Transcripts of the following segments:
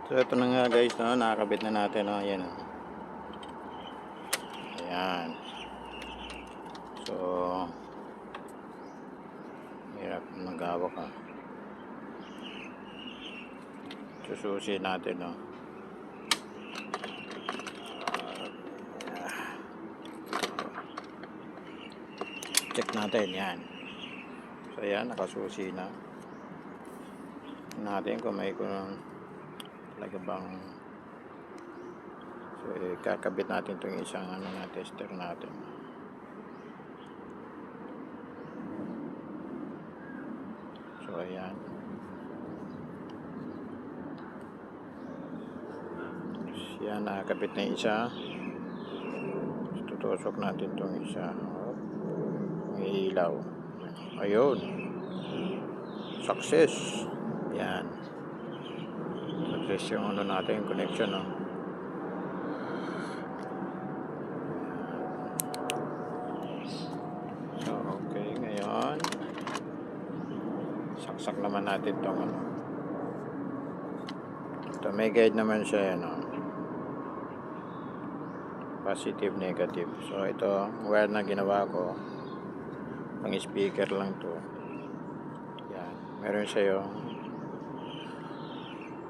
So ito na nga guys, no, nakakabit na natin, no. Ayan, no. Ayan. So hirap magawa ka. Sususi natin, no. Check natin, yan. So ayan, nakasusi na natin kung may talaga bang. So kakabit natin itong isang tester natin. So ayan, yan, nakakabit na isa. Tutusok natin itong isa. May ilaw. Ayun, success. Yan, success yung natin, connection, no? So okay, ngayon saksak naman natin itong ito, may guide naman siya, positive, negative. So ito, wire na ginawa ko, pang speaker lang to. Yan, meron siya yung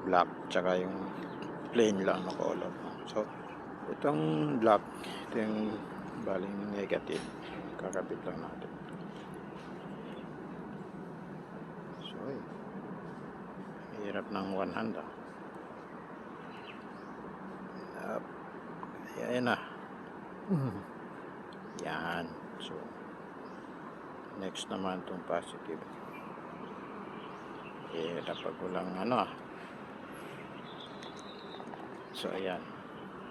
black tsaka yung plain lang na color. So itong black, ito yung baling negative, kakabit lang natin. So hirap ng one hand, Ayan na. Yan. So next naman itong positive. Dapat ko lang So ayan.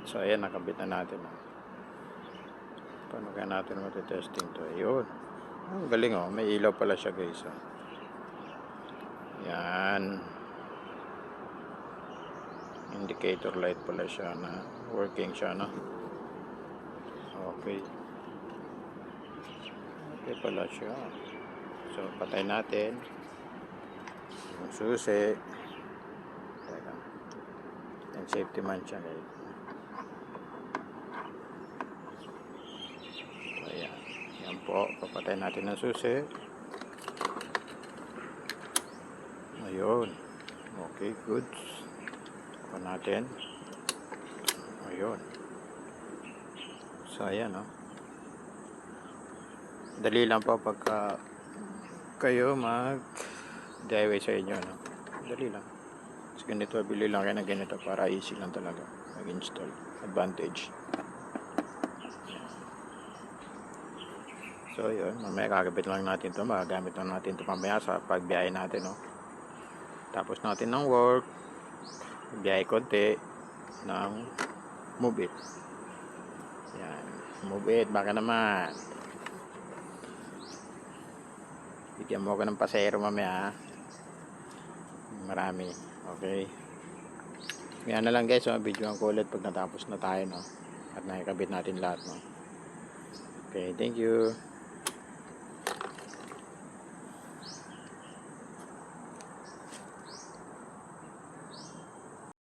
So ayan, nakabit na natin. Paano kaya natin matitesting to? Ayun. Ang galing, may ilaw pala siya guys. Yan. Indicator light pala siya na working siya, Okay. Okay pala siya. So patay natin yung susi. Teka, yung safety man siya guys. So ayan, yan po, papatay natin ang susi. Ayun. Okay, good. Pa natin. Ayun. So ayan, dali lang po pagka kayo mag DIY sa inyo, dali lang. So ganito, bili lang kayo na ganito para easy lang talaga mag-install. Advantage. So yun, mamaya kakabit lang natin ito, magagamit lang natin ito mamaya sa pagbiyahe natin, Tapos natin ng work, biyahe konti ng move it. Yan, move it, baka naman bigyan mo ko ng pasero mamaya, marami. Okay, yan na lang guys, videoan ko ulit pag natapos na tayo, at nakikabit natin lahat, Okay, thank you.